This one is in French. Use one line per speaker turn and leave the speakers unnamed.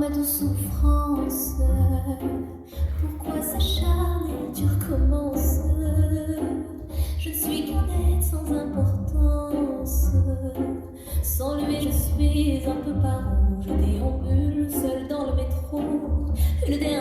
ma douce souffrance, pourquoi s'acharner, tu recommences? Je ne suis qu'un être sans importance. Sans lui, je suis un peu paro. Je déambule seul dans le métro. Une dernière